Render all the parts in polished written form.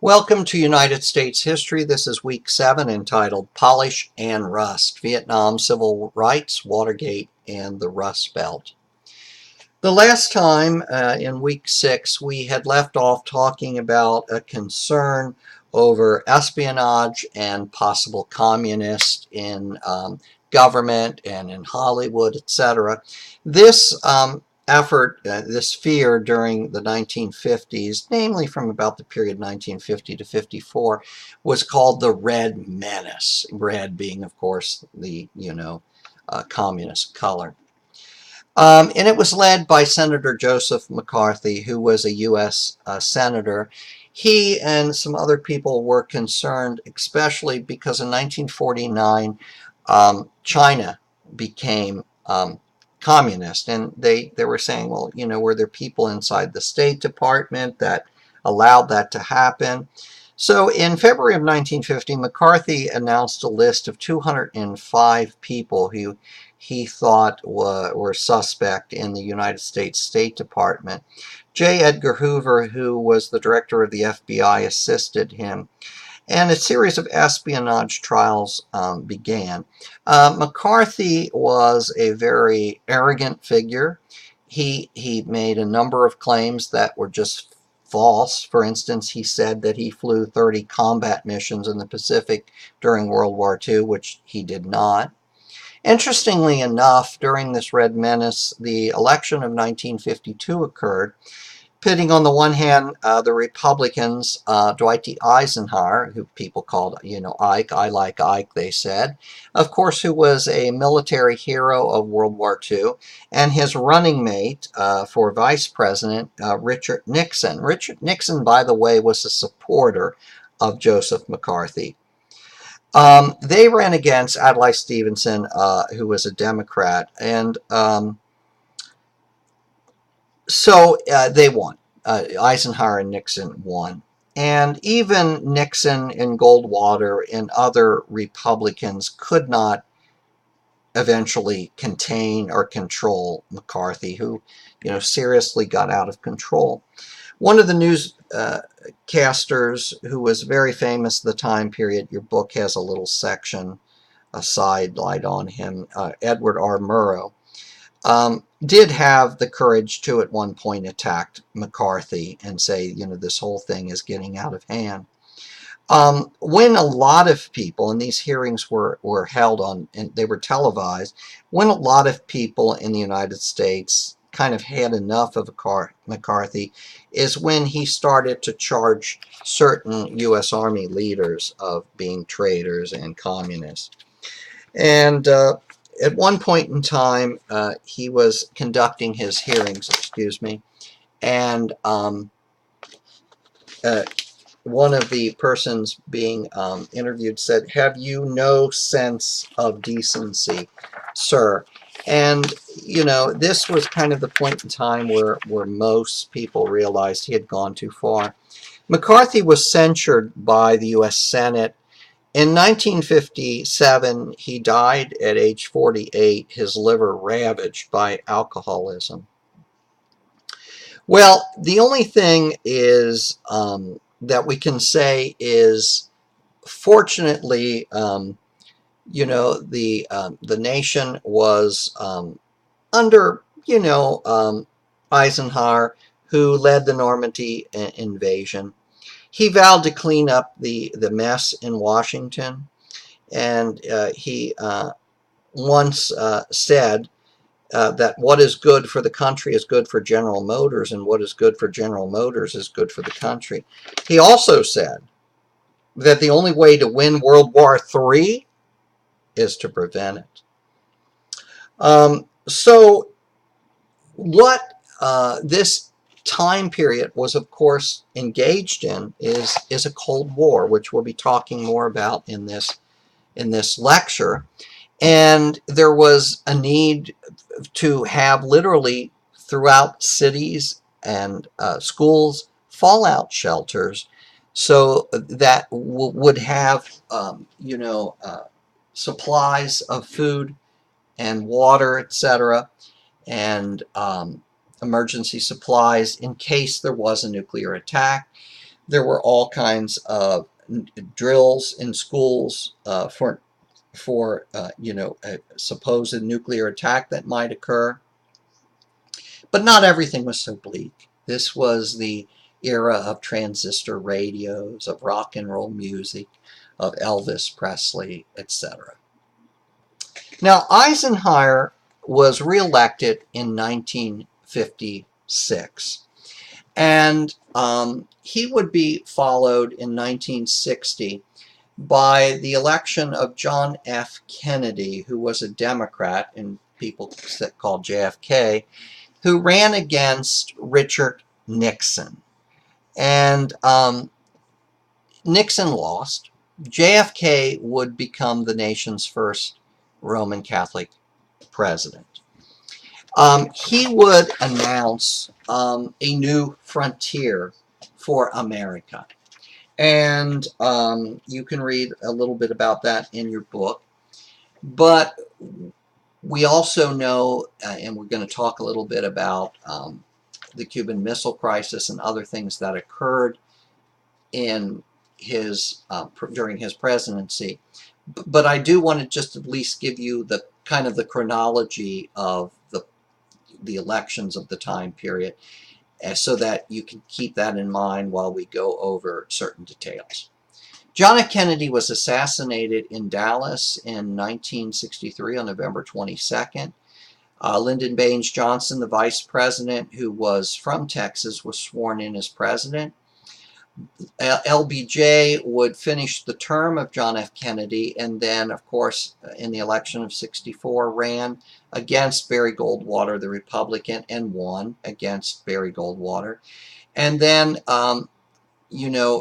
Welcome to United States History. This is week 7 entitled Polish and Rust, Vietnam Civil Rights, Watergate, and the Rust Belt. The last time in week 6 we had left off talking about a concern over espionage and possible communists in government and in Hollywood, etc. This this fear during the 1950s, namely from about the period 1950 to 54, was called the Red Menace. Red being, of course, the communist color. And it was led by Senator Joseph McCarthy, who was a U.S. Senator. He and some other people were concerned, especially because in 1949, China became communist. And they were saying, well, were there people inside the State Department that allowed that to happen? So in February of 1950, McCarthy announced a list of 205 people who he thought were suspect in the United States State Department. J. Edgar Hoover, who was the director of the FBI, assisted him, and a series of espionage trials began. McCarthy was a very arrogant figure. He made a number of claims that were just false. For instance, he said that he flew 30 combat missions in the Pacific during World War II, which he did not. Interestingly enough, during this Red Menace, the election of 1952 occurred, pitting on the one hand the Republicans, Dwight D. Eisenhower, who people called, Ike, I like Ike, they said, of course, who was a military hero of World War II, and his running mate for vice president, Richard Nixon. Richard Nixon, by the way, was a supporter of Joseph McCarthy. They ran against Adlai Stevenson, who was a Democrat, and so they won. Eisenhower and Nixon won. And even Nixon and Goldwater and other Republicans could not eventually contain or control McCarthy, who, seriously got out of control. One of the newscasters who was very famous at the time period, your book has a little section, a sidelight on him, Edward R. Murrow, did have the courage to at one point attack McCarthy and say, this whole thing is getting out of hand. When a lot of people, and these hearings were held on, and they were televised, when a lot of people in the United States kind of had enough of McCarthy is when he started to charge certain U.S. Army leaders of being traitors and communists. And at one point in time, he was conducting his hearings, and one of the persons being interviewed said, "Have you no sense of decency, sir?" And, this was kind of the point in time where most people realized he had gone too far. McCarthy was censured by the U.S. Senate. In 1957, he died at age 48, his liver ravaged by alcoholism. Well, the only thing is that we can say is, fortunately, the nation was under, Eisenhower, who led the Normandy invasion. He vowed to clean up the mess in Washington, and he once said that what is good for the country is good for General Motors, and what is good for General Motors is good for the country. He also said that the only way to win World War III is to prevent it. So what this time period was, of course, engaged in is a Cold War, which we'll be talking more about in this lecture. And there was a need to have, literally throughout cities and schools, fallout shelters, so that would have supplies of food and water, etc., and emergency supplies in case there was a nuclear attack. There were all kinds of drills in schools for a supposed nuclear attack that might occur. But not everything was so bleak. This was the era of transistor radios, of rock and roll music, of Elvis Presley, etc. Now, Eisenhower was reelected in 1956, and he would be followed in 1960 by the election of John F. Kennedy, who was a Democrat, and people called JFK, who ran against Richard Nixon. And Nixon lost. JFK would become the nation's first Roman Catholic president. He would announce a new frontier for America. And you can read a little bit about that in your book. But we also know, and we're going to talk a little bit about the Cuban Missile Crisis and other things that occurred in his during his presidency. But I do want to just at least give you the kind of the chronology of the elections of the time period, so that you can keep that in mind while we go over certain details. John F. Kennedy was assassinated in Dallas in 1963 on November 22nd. Lyndon Baines Johnson, the vice president, who was from Texas, was sworn in as president. LBJ would finish the term of John F. Kennedy, and then, of course, in the election of 64, ran against Barry Goldwater, the Republican, and won against Barry Goldwater. And then,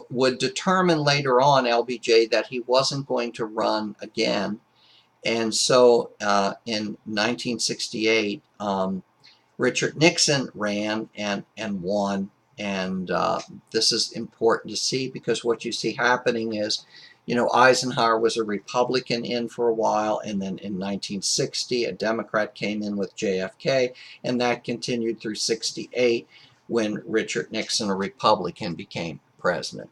would determine later on, LBJ, that he wasn't going to run again. And so in 1968, Richard Nixon ran and won. And this is important to see, because what you see happening is, Eisenhower was a Republican in for a while, and then in 1960, a Democrat came in with JFK, and that continued through 68 when Richard Nixon, a Republican, became president.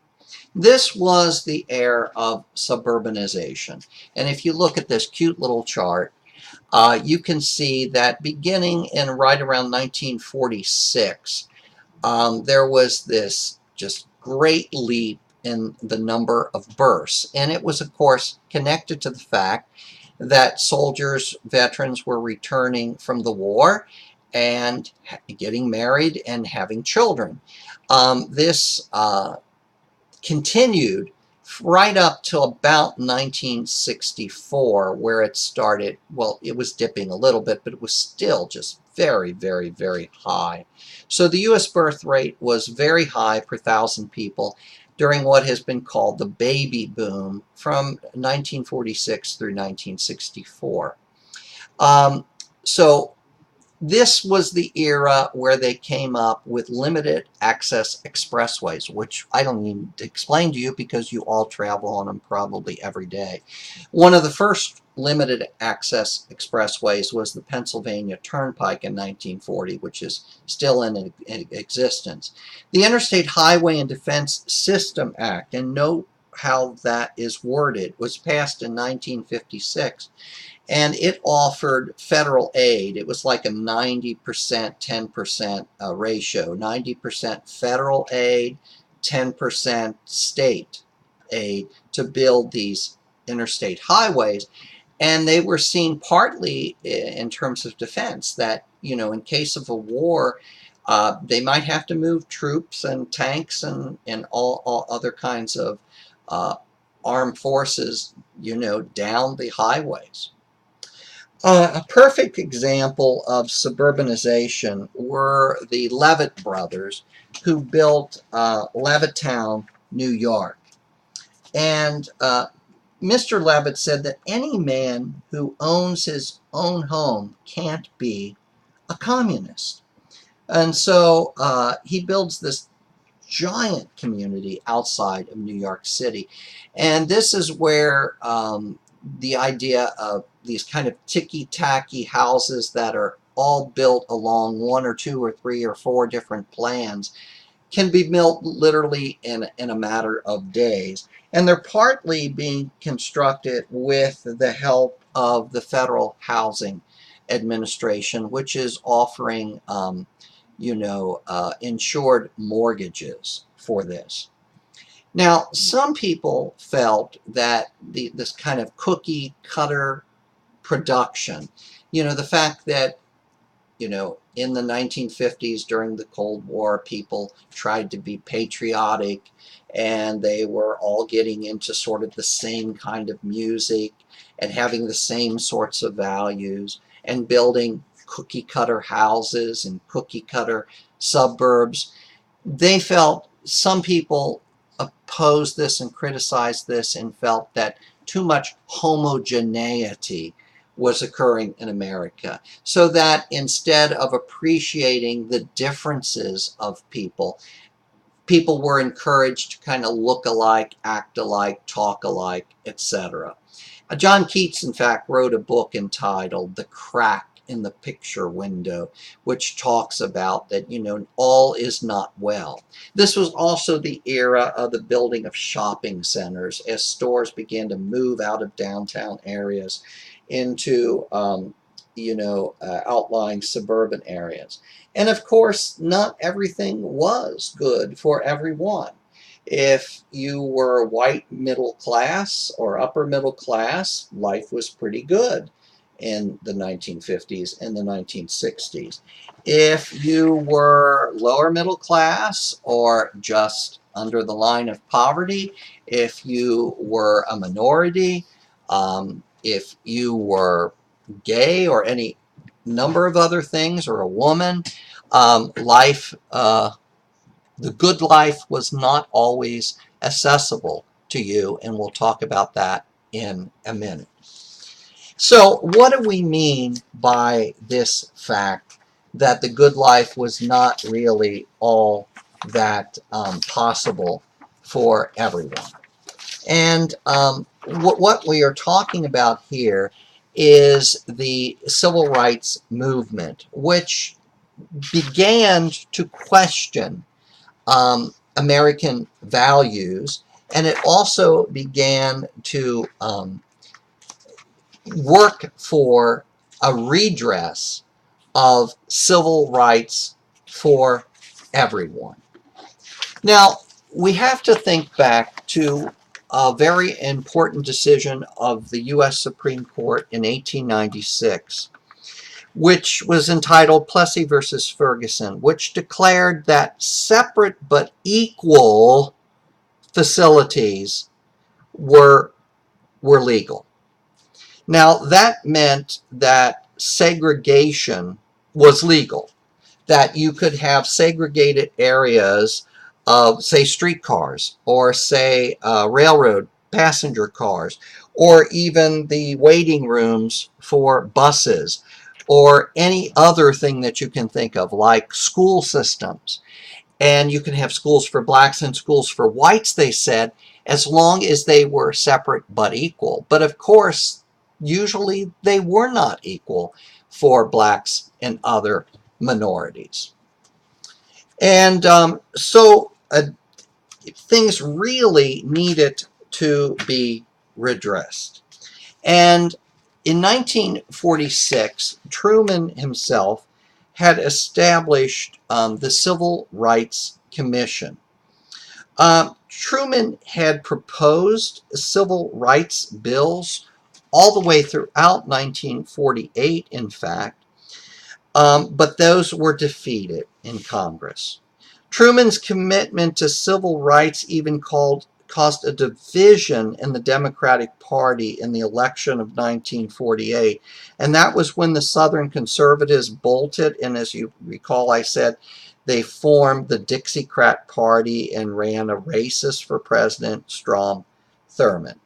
This was the era of suburbanization. And if you look at this cute little chart, you can see that beginning in right around 1946, there was this just great leap in the number of births. And it was, of course, connected to the fact that soldiers, veterans, were returning from the war and getting married and having children. This continued right up till about 1964, where it started. Well, it was dipping a little bit, but it was still just very, very, very high. So the U.S. birth rate was very high per thousand people during what has been called the baby boom from 1946 through 1964. So this was the era where they came up with limited access expressways, which I don't need to explain to you because you all travel on them probably every day. One of the first limited access expressways was the Pennsylvania Turnpike in 1940, which is still in existence. The Interstate Highway and Defense System Act, and note how that is worded, was passed in 1956. And it offered federal aid. It was like a 90%, 10% ratio. 90% federal aid, 10% state aid to build these interstate highways. And they were seen partly in terms of defense, that, in case of a war, they might have to move troops and tanks and all other kinds of armed forces, down the highways. A perfect example of suburbanization were the Levitt brothers, who built Levittown, New York. And Mr. Levitt said that any man who owns his own home can't be a communist. And so he builds this giant community outside of New York City. And this is where the idea of these kind of ticky-tacky houses that are all built along one or two or three or four different plans can be built literally in a matter of days. And they're partly being constructed with the help of the Federal Housing Administration, which is offering, insured mortgages for this. Now, some people felt that this kind of cookie cutter production, the fact that in the 1950s during the Cold War, people tried to be patriotic and they were all getting into sort of the same kind of music and having the same sorts of values and building cookie cutter houses and cookie cutter suburbs. They felt, some people opposed this and criticized this and felt that too much homogeneity was occurring in America, so that instead of appreciating the differences of people, people were encouraged to kind of look alike, act alike, talk alike, etc. John Keats, in fact, wrote a book entitled The Crack in the Picture Window, which talks about that, all is not well. This was also the era of the building of shopping centers as stores began to move out of downtown areas into, outlying suburban areas. And of course, not everything was good for everyone. If you were white middle class or upper middle class, life was pretty good in the 1950s and the 1960s. If you were lower middle class or just under the line of poverty, if you were a minority, if you were gay or any number of other things, or a woman, life, the good life was not always accessible to you, and we'll talk about that in a minute. So what do we mean by this fact that the good life was not really all that possible for everyone? And what we are talking about here is the civil rights movement, which began to question American values, and it also began to work for a redress of civil rights for everyone. Now, we have to think back to a very important decision of the U.S. Supreme Court in 1896, which was entitled Plessy versus Ferguson, which declared that separate but equal facilities were legal. Now, that meant that segregation was legal, that you could have segregated areas of, say, streetcars, or say railroad passenger cars, or even the waiting rooms for buses, or any other thing that you can think of, like school systems. And you can have schools for blacks and schools for whites, they said, as long as they were separate but equal. But of course, usually they were not equal for blacks and other minorities. And so things really needed to be redressed. And in 1946, Truman himself had established the Civil Rights Commission. Truman had proposed civil rights bills all the way throughout 1948, in fact, but those were defeated in Congress. Truman's commitment to civil rights even caused a division in the Democratic Party in the election of 1948, and that was when the Southern conservatives bolted, and as you recall, I said they formed the Dixiecrat Party and ran a racist for president, Strom Thurmond.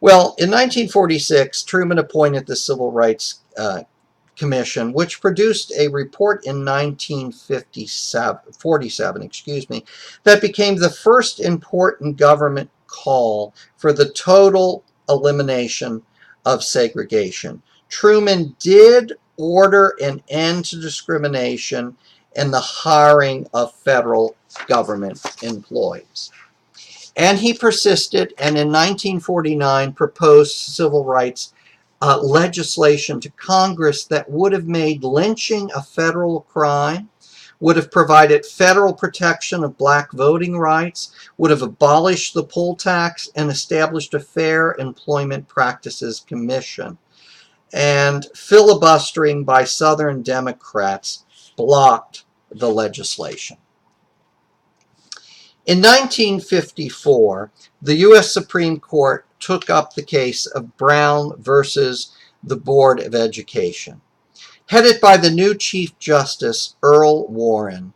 Well, in 1946, Truman appointed the Civil Rights Commission, which produced a report in 1947, that became the first important government call for the total elimination of segregation. Truman did order an end to discrimination and the hiring of federal government employees. And he persisted, and in 1949 proposed civil rights legislation to Congress that would have made lynching a federal crime, would have provided federal protection of black voting rights, would have abolished the poll tax, and established a Fair Employment Practices Commission. And filibustering by Southern Democrats blocked the legislation. In 1954, the U.S. Supreme Court took up the case of Brown versus the Board of Education. Headed by the new Chief Justice, Earl Warren,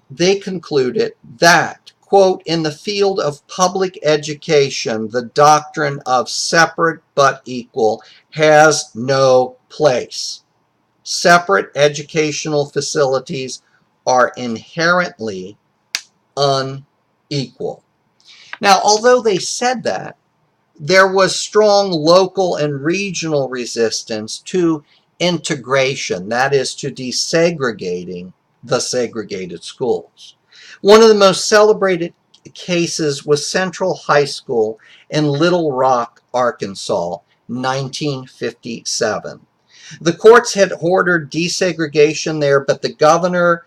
they concluded that, quote, in the field of public education, the doctrine of separate but equal has no place. Separate educational facilities are inherently unequal. Now, although they said that, there was strong local and regional resistance to integration, that is, to desegregating the segregated schools. One of the most celebrated cases was Central High School in Little Rock, Arkansas, 1957. The courts had ordered desegregation there, but the governor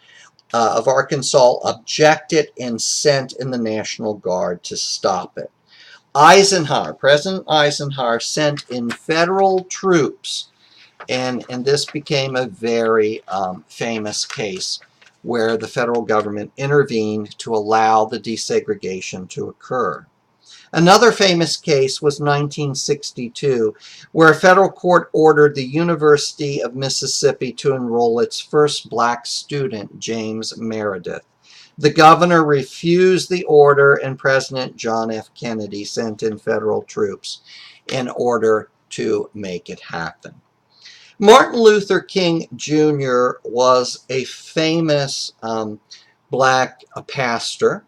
of Arkansas objected and sent in the National Guard to stop it. President Eisenhower sent in federal troops, and this became a very famous case where the federal government intervened to allow the desegregation to occur. Another famous case was 1962, where a federal court ordered the University of Mississippi to enroll its first black student, James Meredith. The governor refused the order, and President John F. Kennedy sent in federal troops in order to make it happen. Martin Luther King Jr. was a famous black pastor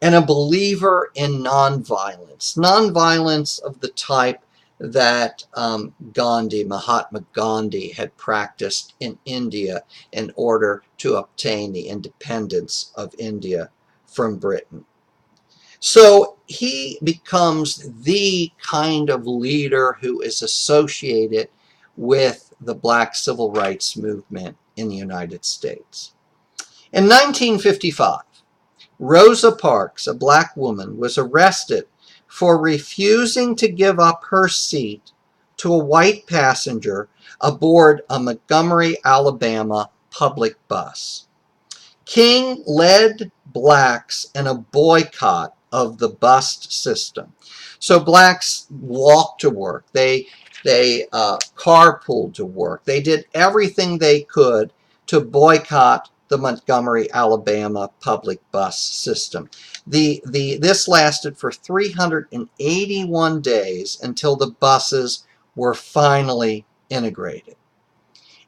and a believer in nonviolence. Nonviolence of the type that Mahatma Gandhi had practiced in India in order to obtain the independence of India from Britain. So he becomes the kind of leader who is associated with the black civil rights movement in the United States. In 1955, Rosa Parks, a black woman, was arrested for refusing to give up her seat to a white passenger aboard a Montgomery, Alabama public bus. King led blacks in a boycott of the bus system. So blacks walked to work. They carpooled to work. They did everything they could to boycott the Montgomery, Alabama public bus system. This lasted for 381 days until the buses were finally integrated.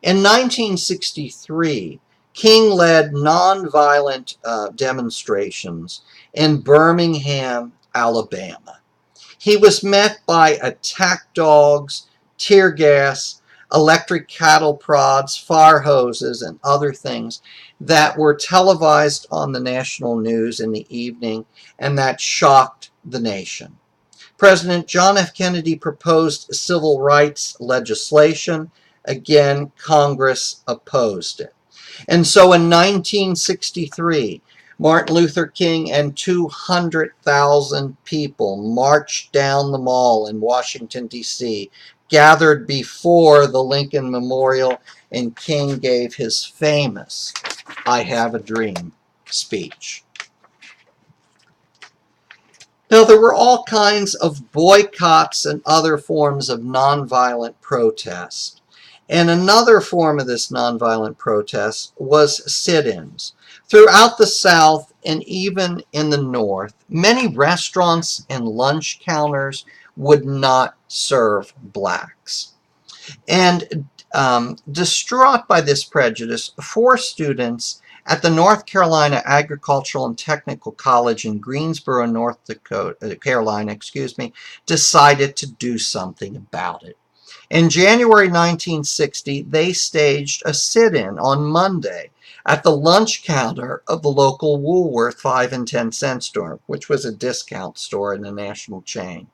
In 1963, King led nonviolent demonstrations in Birmingham, Alabama. He was met by attack dogs, tear gas, electric cattle prods, fire hoses, and other things that were televised on the national news in the evening and that shocked the nation. President John F. Kennedy proposed civil rights legislation. Again, Congress opposed it. And so in 1963, Martin Luther King and 200,000 people marched down the mall in Washington, D.C., gathered before the Lincoln Memorial, and King gave his famous "I Have a Dream" speech. Now, there were all kinds of boycotts and other forms of nonviolent protest. And another form of this nonviolent protest was sit-ins. Throughout the South and even in the North, many restaurants and lunch counters would not serve blacks. And distraught by this prejudice, 4 students at the North Carolina Agricultural and Technical College in Greensboro, North Carolina, decided to do something about it. In January 1960, they staged a sit-in on Monday at the lunch counter of the local Woolworth 5 and 10 cent store, which was a discount store in a national chain.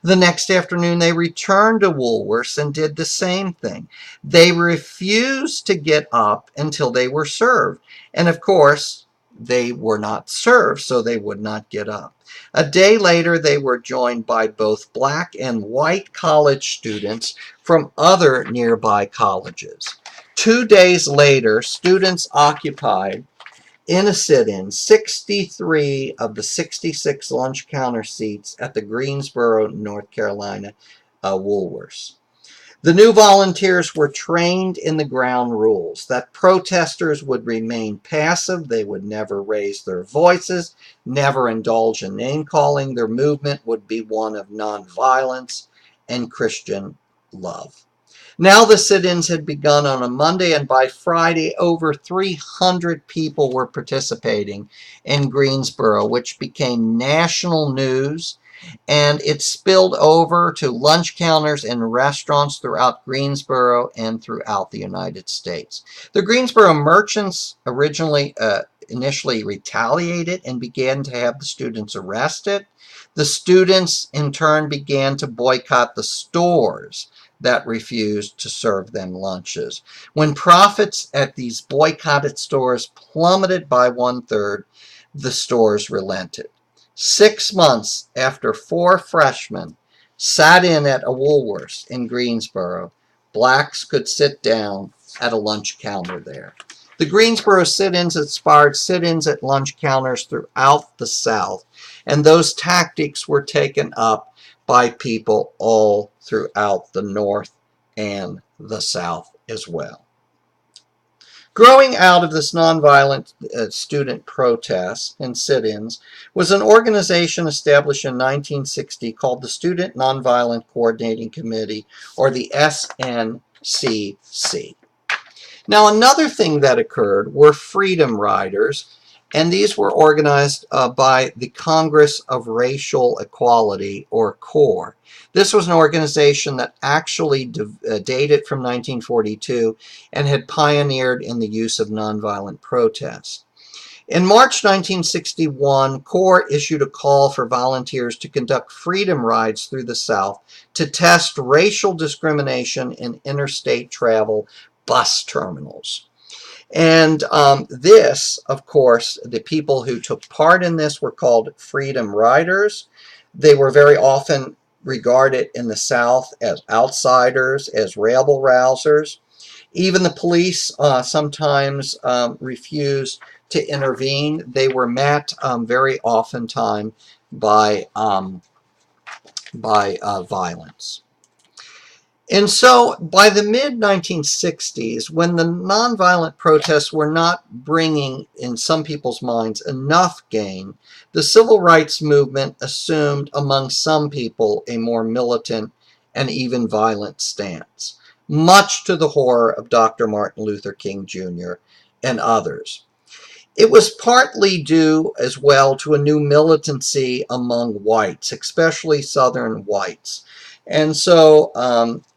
The next afternoon, they returned to Woolworth's and did the same thing. They refused to get up until they were served. And of course, they were not served, so they would not get up. A day later, they were joined by both black and white college students from other nearby colleges. 2 days later, students occupied in a sit-in 63 of the 66 lunch counter seats at the Greensboro, North Carolina Woolworths. The new volunteers were trained in the ground rules that protesters would remain passive, they would never raise their voices, never indulge in name-calling. Their movement would be one of nonviolence and Christian love. Now the sit-ins had begun on a Monday, and by Friday, over 300 people were participating in Greensboro, which became national news, and it spilled over to lunch counters and restaurants throughout Greensboro and throughout the United States. The Greensboro merchants initially retaliated and began to have the students arrested. The students, in turn, began to boycott the stores that refused to serve them lunches. When profits at these boycotted stores plummeted by 1/3, the stores relented. 6 months after 4 freshmen sat in at a Woolworths in Greensboro, blacks could sit down at a lunch counter there. The Greensboro sit-ins inspired sit-ins at lunch counters throughout the South, and those tactics were taken up by people all throughout the North and the South as well. Growing out of this nonviolent student protest and sit-ins was an organization established in 1960 called the Student Nonviolent Coordinating Committee, or the SNCC. Now, another thing that occurred were Freedom Riders, and these were organized by the Congress of Racial Equality, or CORE. This was an organization that actually dated from 1942 and had pioneered in the use of nonviolent protest. In March 1961, CORE issued a call for volunteers to conduct freedom rides through the South to test racial discrimination in interstate travel bus terminals. And this, of course, the people who took part in this were called Freedom Riders. They were very often regarded in the South as outsiders, as rabble-rousers. Even the police sometimes refused to intervene. They were met very oftentimes by violence. And so by the mid-1960s, when the nonviolent protests were not bringing, in some people's minds, enough gain, the civil rights movement assumed among some people a more militant and even violent stance, much to the horror of Dr. Martin Luther King Jr. and others. It was partly due as well to a new militancy among whites, especially Southern whites. And so,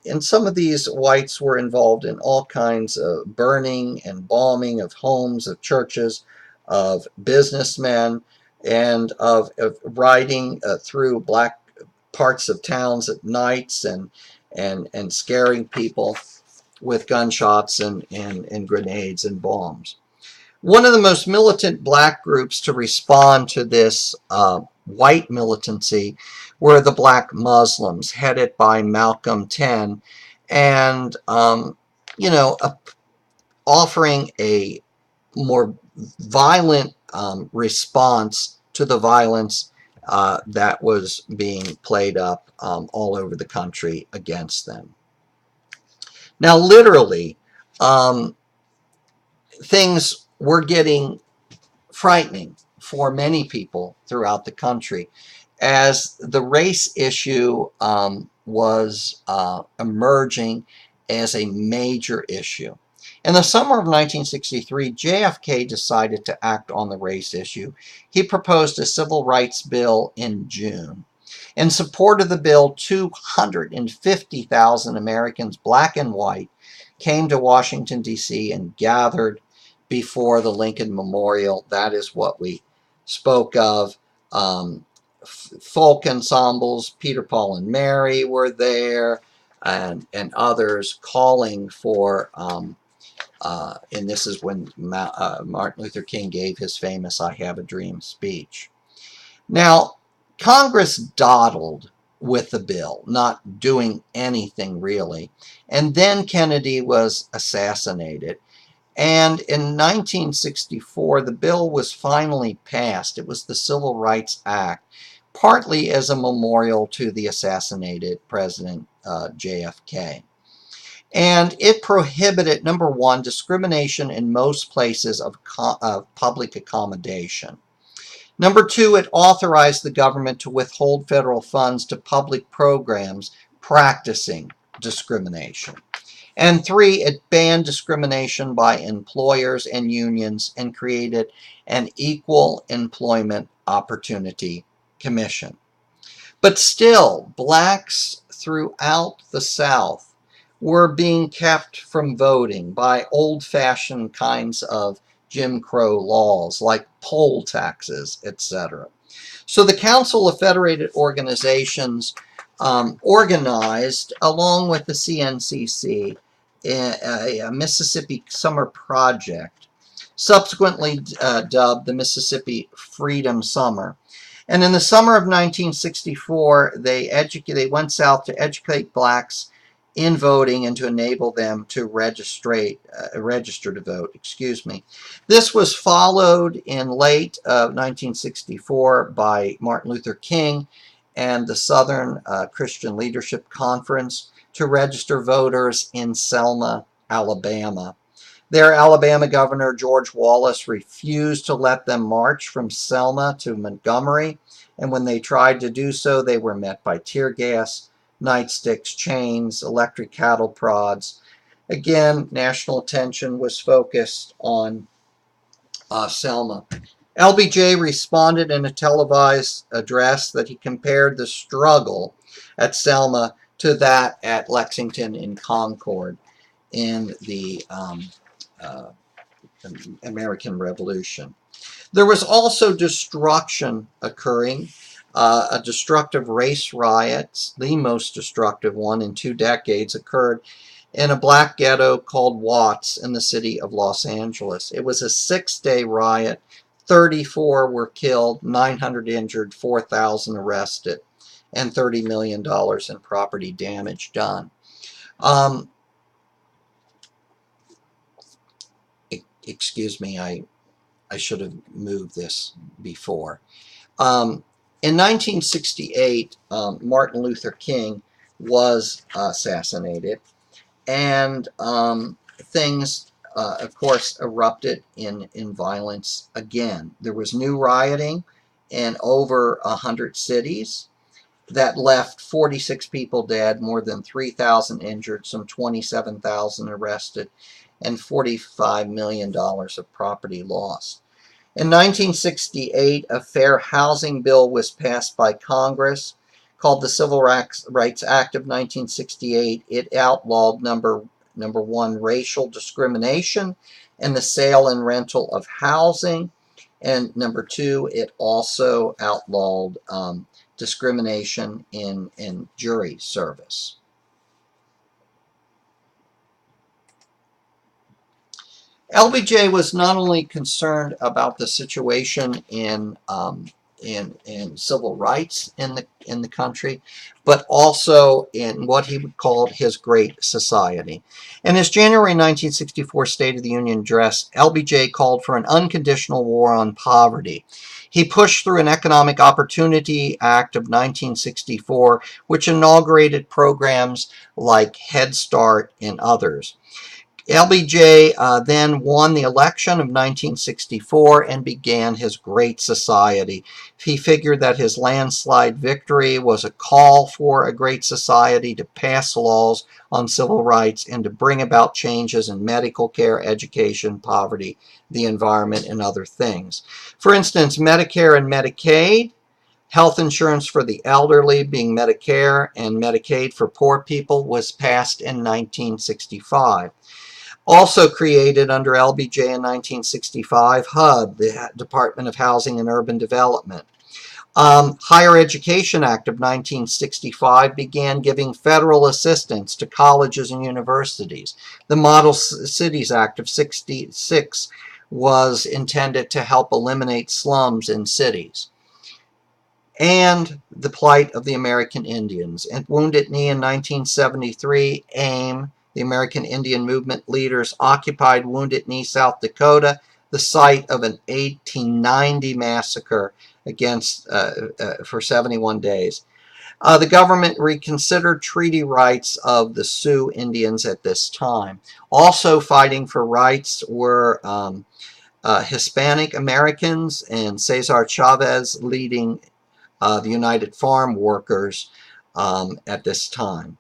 and some of these whites were involved in all kinds of burning and bombing of homes, of churches, of businessmen, and of riding through black parts of towns at nights and scaring people with gunshots and grenades and bombs. One of the most militant black groups to respond to this white militancy were the Black Muslims, headed by Malcolm X, and offering a more violent response to the violence that was being played up all over the country against them. Now, literally, things were getting frightening for many people throughout the country as the race issue was emerging as a major issue. In the summer of 1963, JFK decided to act on the race issue. He proposed a civil rights bill in June. In support of the bill, 250,000 Americans, black and white, came to Washington, D.C. and gathered before the Lincoln Memorial. That is what we spoke of. Folk ensembles, Peter, Paul, and Mary were there, and others calling for, and this is when Martin Luther King gave his famous "I Have a Dream" speech. Now, Congress dawdled with the bill, not doing anything really, and then Kennedy was assassinated. And in 1964, the bill was finally passed. It was the Civil Rights Act, partly as a memorial to the assassinated President JFK. And it prohibited, number one, discrimination in most places of public accommodation. Number two, it authorized the government to withhold federal funds to public programs practicing discrimination. And three, it banned discrimination by employers and unions and created an Equal Employment Opportunity Commission. But still, blacks throughout the South were being kept from voting by old-fashioned kinds of Jim Crow laws like poll taxes, etc. So the Council of Federated Organizations organized, along with the CNCC, a Mississippi Summer Project, subsequently dubbed the Mississippi Freedom Summer. And in the summer of 1964, they went south to educate blacks in voting and to enable them to register to vote. This was followed in late 1964 by Martin Luther King and the Southern Christian Leadership Conference to register voters in Selma, Alabama. Their Alabama Governor George Wallace refused to let them march from Selma to Montgomery, and when they tried to do so, they were met by tear gas, nightsticks, chains, electric cattle prods. Again, national attention was focused on Selma. LBJ responded in a televised address that he compared the struggle at Selma to that at Lexington and Concord in the American Revolution. There was also destruction occurring, a destructive race riot, the most destructive one in 2 decades, occurred in a black ghetto called Watts in the city of Los Angeles. It was a 6-day riot. 34 were killed, 900 injured, 4,000 arrested, and $30 million in property damage done. Excuse me, I should have moved this before. In 1968, Martin Luther King was assassinated, and things, of course, erupted in violence again. There was new rioting in over 100 cities that left 46 people dead, more than 3,000 injured, some 27,000 arrested, and $45 million of property lost. In 1968, a fair housing bill was passed by Congress called the Civil Rights Act of 1968. It outlawed number one, racial discrimination and the sale and rental of housing. And number two, it also outlawed discrimination in jury service. LBJ was not only concerned about the situation in civil rights in the country, but also in what he would call his Great Society. In his January 1964 State of the Union address, LBJ called for an unconditional war on poverty. He pushed through an Economic Opportunity Act of 1964, which inaugurated programs like Head Start and others. LBJ then won the election of 1964 and began his Great Society. He figured that his landslide victory was a call for a Great Society to pass laws on civil rights and to bring about changes in medical care, education, poverty, the environment, and other things. For instance, Medicare and Medicaid, health insurance for the elderly being Medicare, and Medicaid for poor people was passed in 1965. Also created under LBJ in 1965, HUD, the Department of Housing and Urban Development. Higher Education Act of 1965 began giving federal assistance to colleges and universities. The Model Cities Act of 66 was intended to help eliminate slums in cities. And the plight of the American Indians. At Wounded Knee in 1973, AIM, the American Indian Movement leaders, occupied Wounded Knee, South Dakota, the site of an 1890 massacre for 71 days. The government reconsidered treaty rights of the Sioux Indians at this time. Also fighting for rights were Hispanic Americans and Cesar Chavez leading the United Farm Workers at this time.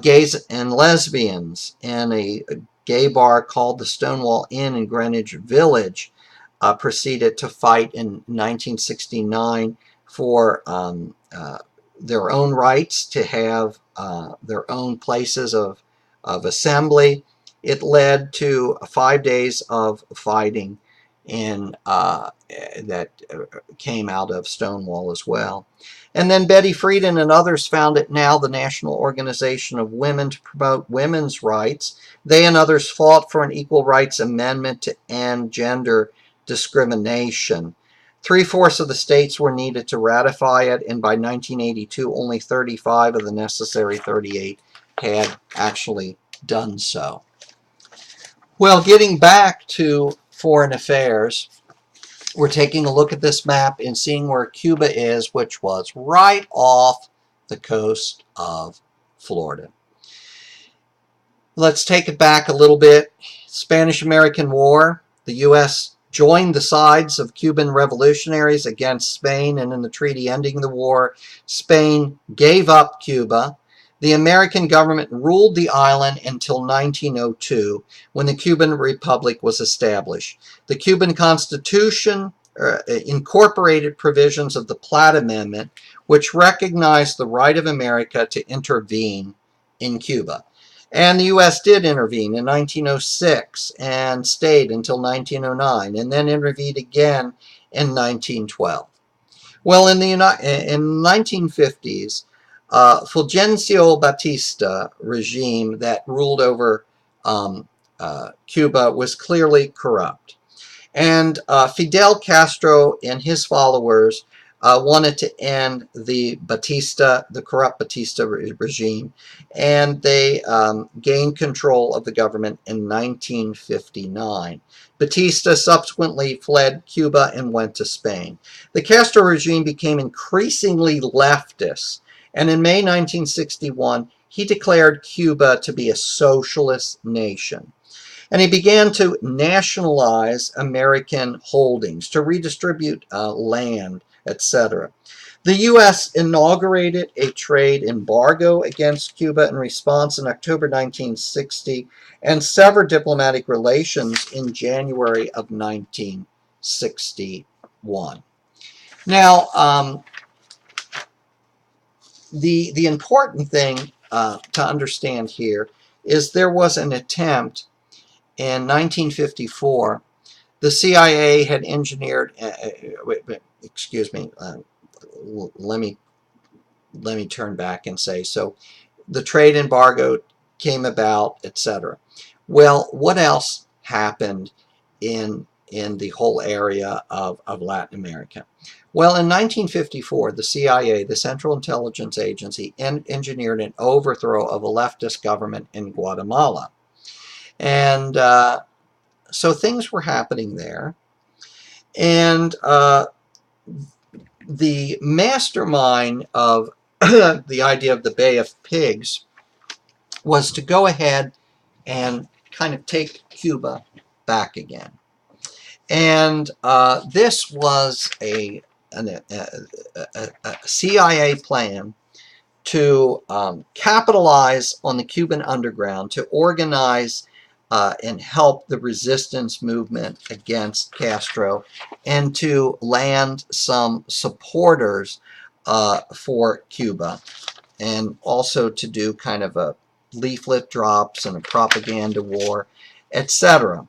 Gays and lesbians in a gay bar called the Stonewall Inn in Greenwich Village proceeded to fight in 1969 for their own rights to have their own places of assembly. It led to 5 days of fighting that came out of Stonewall as well. And then Betty Friedan and others founded NOW, the National Organization of Women, to promote women's rights. They and others fought for an Equal Rights Amendment to end gender discrimination. 3/4 of the states were needed to ratify it, and by 1982, only 35 of the necessary 38 had actually done so. Well, getting back to foreign affairs, we're taking a look at this map and seeing where Cuba is, which was right off the coast of Florida. Let's take it back a little bit. Spanish-American War. The U.S. joined the sides of Cuban revolutionaries against Spain, and in the treaty ending the war, Spain gave up Cuba. The American government ruled the island until 1902, when the Cuban Republic was established. The Cuban Constitution incorporated provisions of the Platt Amendment, which recognized the right of America to intervene in Cuba. And the U.S. did intervene in 1906 and stayed until 1909, and then intervened again in 1912. Well, in the 1950s, Fulgencio Batista regime that ruled over Cuba was clearly corrupt. And Fidel Castro and his followers wanted to end the corrupt Batista regime, and they gained control of the government in 1959. Batista subsequently fled Cuba and went to Spain. The Castro regime became increasingly leftist, and in May 1961, he declared Cuba to be a socialist nation. And he began to nationalize American holdings, to redistribute land, etc. The U.S. inaugurated a trade embargo against Cuba in response in October 1960 and severed diplomatic relations in January of 1961. Now, the important thing to understand here is there was an attempt in 1954. The CIA had engineered, let me turn back and say, so the trade embargo came about, etc. Well, what else happened in the whole area of Latin America? Well, in 1954, the CIA, the Central Intelligence Agency, engineered an overthrow of a leftist government in Guatemala. And so things were happening there. And the mastermind of the idea of the Bay of Pigs was to go ahead and kind of take Cuba back again. And this was a CIA plan to capitalize on the Cuban underground, to organize and help the resistance movement against Castro, and to land some supporters for Cuba, and also to do kind of a leaflet drops and a propaganda war. etc.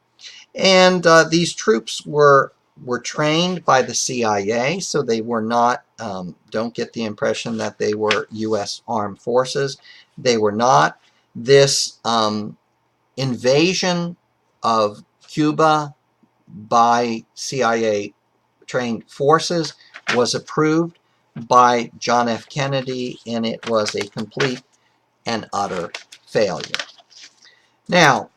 And these troops were trained by the CIA, so they were not, don't get the impression that they were U.S. armed forces. They were not. This invasion of Cuba by CIA trained forces was approved by John F. Kennedy, and it was a complete and utter failure. Now,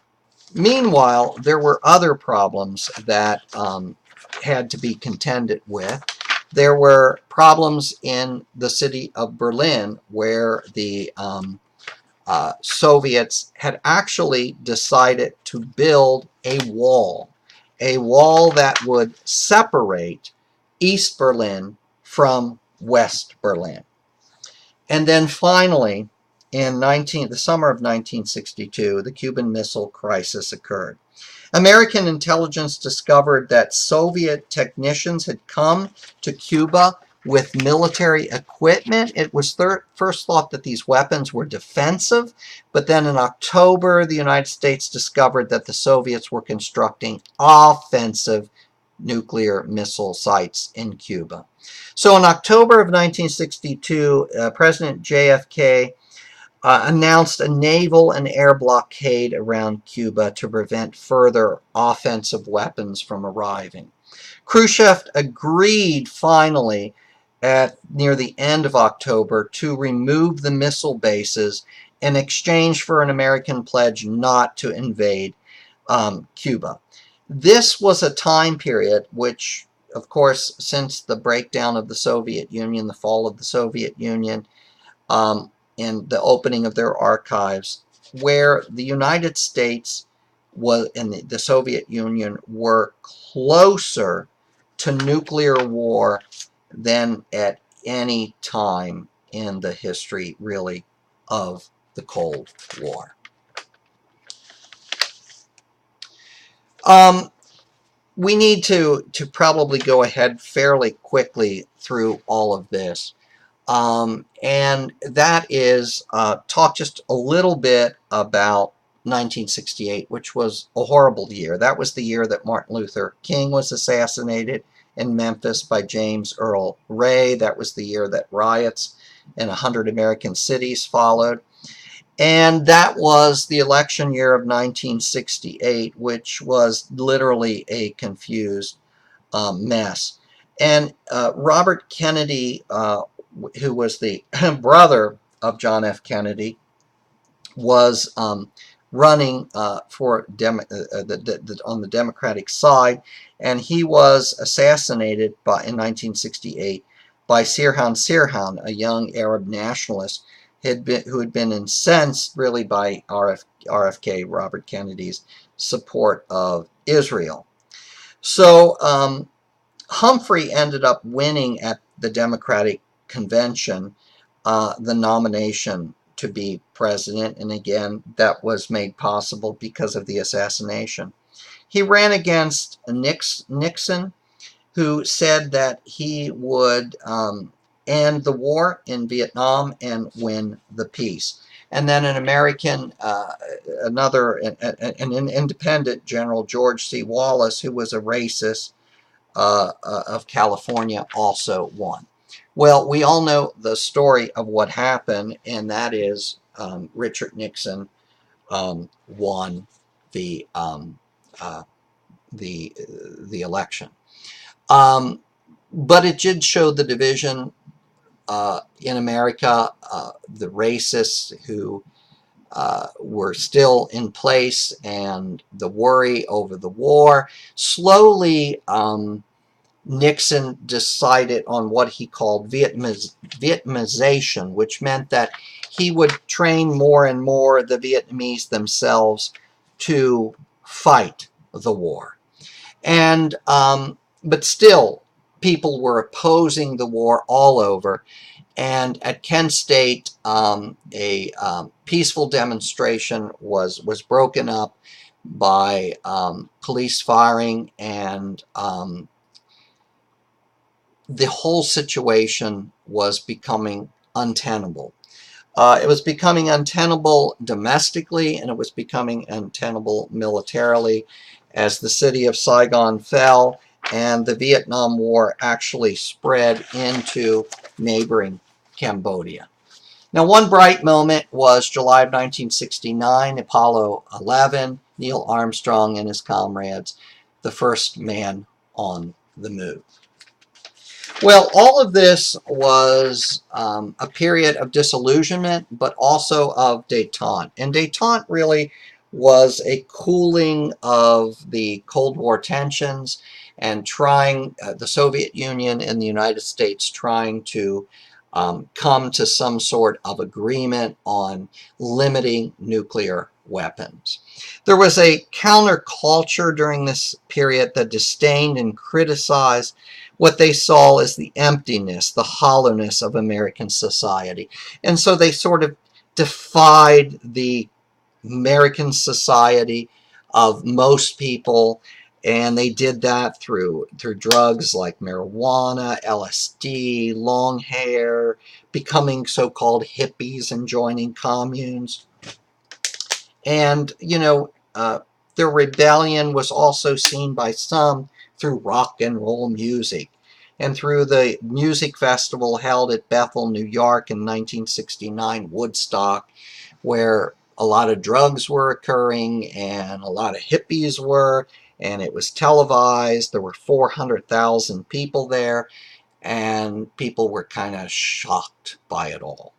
meanwhile, there were other problems that had to be contended with. There were problems in the city of Berlin where the Soviets had actually decided to build a wall that would separate East Berlin from West Berlin. And then finally, in the summer of 1962, the Cuban Missile Crisis occurred. American intelligence discovered that Soviet technicians had come to Cuba with military equipment. It was first thought that these weapons were defensive, but then in October, the United States discovered that the Soviets were constructing offensive nuclear missile sites in Cuba. So in October of 1962, President JFK announced a naval and air blockade around Cuba to prevent further offensive weapons from arriving. Khrushchev agreed finally near the end of October to remove the missile bases in exchange for an American pledge not to invade Cuba. This was a time period which, of course, since the breakdown of the Soviet Union, the fall of the Soviet Union, and the opening of their archives, where the United States and the Soviet Union were closer to nuclear war than at any time in the history, really, of the Cold War. We need to probably go ahead fairly quickly through all of this. And that is talk just a little bit about 1968, which was a horrible year. That was the year that Martin Luther King was assassinated in Memphis by James Earl Ray. That was the year that riots in 100 American cities followed. And that was the election year of 1968, which was literally a confused mess. And Robert Kennedy, who was the brother of John F. Kennedy, was running for on the Democratic side, and he was assassinated in 1968 by Sirhan Sirhan, a young Arab nationalist who had been incensed really by RFK, Robert Kennedy's support of Israel. So Humphrey ended up winning at the Democratic convention the nomination to be president, and again that was made possible because of the assassination. He ran against Nixon, who said that he would end the war in Vietnam and win the peace. And then an American, an independent General, George C. Wallace, who was a racist of California, also won. Well, we all know the story of what happened, and that is Richard Nixon won the election. But it did show the division in America, the racists who were still in place, and the worry over the war. Slowly, Nixon decided on what he called Vietnamization, which meant that he would train more and more the Vietnamese themselves to fight the war. And but still, people were opposing the war all over. And at Kent State, a peaceful demonstration was broken up by police firing, and the whole situation was becoming untenable. It was becoming untenable domestically, and it was becoming untenable militarily as the city of Saigon fell and the Vietnam War actually spread into neighboring Cambodia. Now, one bright moment was July of 1969, Apollo 11, Neil Armstrong and his comrades, the first man on the moon. Well, all of this was a period of disillusionment, but also of détente. And détente really was a cooling of the Cold War tensions and trying, the Soviet Union and the United States trying to come to some sort of agreement on limiting nuclear weapons. There was a counterculture during this period that disdained and criticized what they saw as the emptiness, the hollowness of American society. And so they sort of defied the American society of most people, and they did that through drugs like marijuana, LSD, long hair, becoming so-called hippies and joining communes. And, you know, their rebellion was also seen by some through rock and roll music and through the music festival held at Bethel, New York in 1969, Woodstock, where a lot of drugs were occurring and a lot of hippies were, and it was televised. There were 400,000 people there, and people were kind of shocked by it all.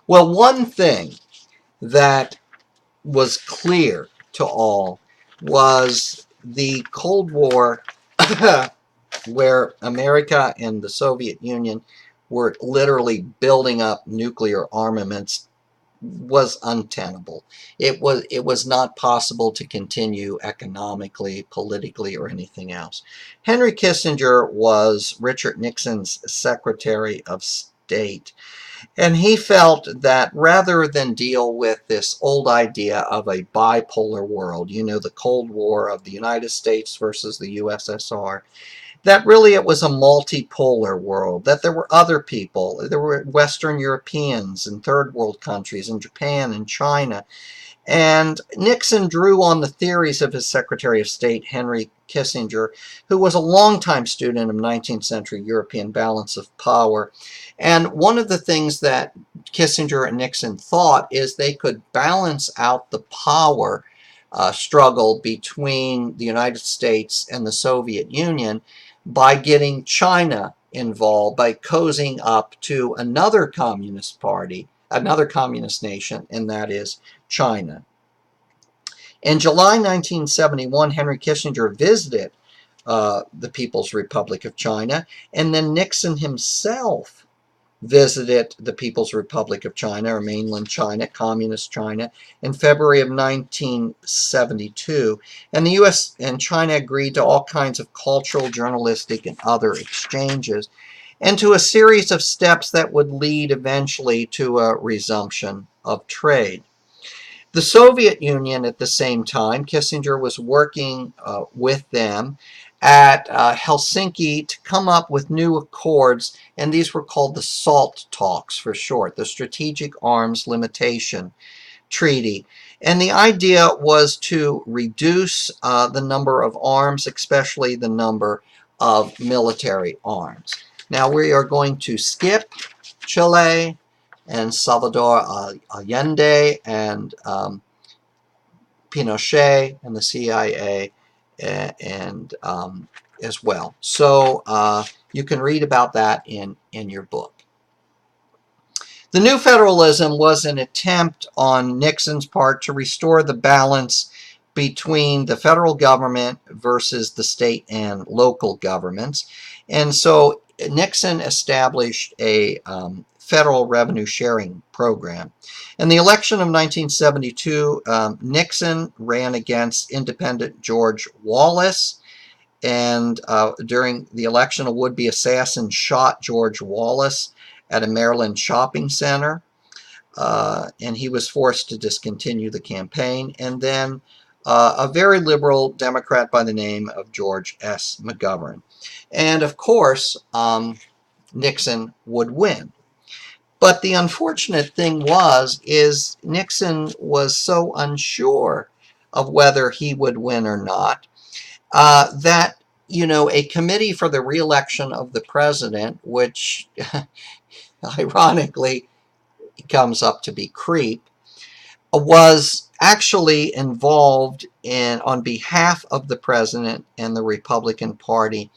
Well, one thing that was clear to all was the Cold War, where America and the Soviet Union were literally building up nuclear armaments, was untenable. It was not possible to continue economically, politically, or anything else. Henry Kissinger was Richard Nixon's Secretary of State. And he felt that rather than deal with this old idea of a bipolar world, you know, the Cold War of the United States versus the USSR, that really it was a multipolar world, that there were other people, there were Western Europeans and third world countries and Japan and China. And Nixon drew on the theories of his Secretary of State, Henry Kissinger, who was a longtime student of 19th century European balance of power. And one of the things that Kissinger and Nixon thought is they could balance out the power struggle between the United States and the Soviet Union by getting China involved, by cozying up to another communist party, another communist nation, and that is China. In July 1971, Henry Kissinger visited the People's Republic of China, and then Nixon himself visited the People's Republic of China, or mainland China, communist China, in February of 1972. And the U.S. and China agreed to all kinds of cultural, journalistic, and other exchanges, and to a series of steps that would lead eventually to a resumption of trade. The Soviet Union, at the same time, Kissinger was working with them at Helsinki to come up with new accords, and these were called the SALT talks for short, the Strategic Arms Limitation Treaty. And the idea was to reduce the number of arms, especially the number of military arms. Now we are going to skip Chile and Salvador Allende and Pinochet and the CIA and as well. So you can read about that in your book. The new federalism was an attempt on Nixon's part to restore the balance between the federal government versus the state and local governments. And so Nixon established a federal revenue sharing program. In the election of 1972, Nixon ran against independent George Wallace, and during the election, a would-be assassin shot George Wallace at a Maryland shopping center, and he was forced to discontinue the campaign. And then a very liberal Democrat by the name of George S. McGovern. And of course, Nixon would win. But the unfortunate thing is Nixon was so unsure of whether he would win or not, that, a committee for the reelection of the president, which ironically comes up to be CREEP, was actually involved in, on behalf of the president and the Republican Party,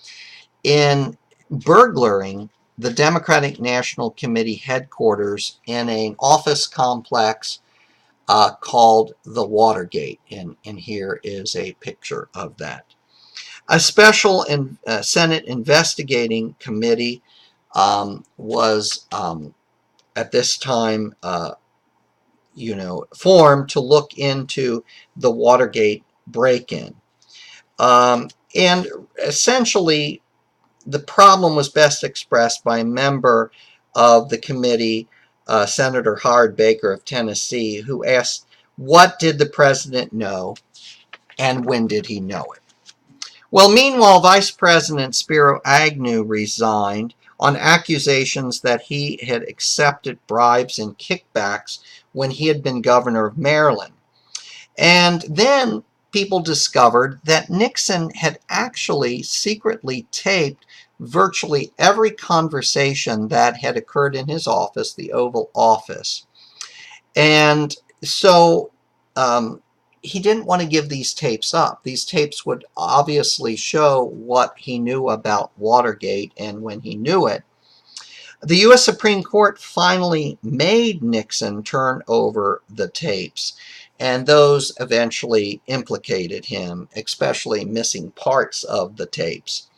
in burglaring the Democratic National Committee headquarters in an office complex called the Watergate. And here is a picture of that. A special Senate investigating committee was at this time formed to look into the Watergate break-in. And essentially, the problem was best expressed by a member of the committee, Senator Howard Baker of Tennessee, who asked, what did the president know and when did he know it? Well, meanwhile, Vice President Spiro Agnew resigned on accusations that he had accepted bribes and kickbacks when he had been governor of Maryland. And then people discovered that Nixon had actually secretly taped virtually every conversation that had occurred in his office, the Oval Office. And so he didn't want to give these tapes up. These tapes would obviously show what he knew about Watergate and when he knew it. The U.S. Supreme Court finally made Nixon turn over the tapes, and those eventually implicated him, especially missing parts of the tapes.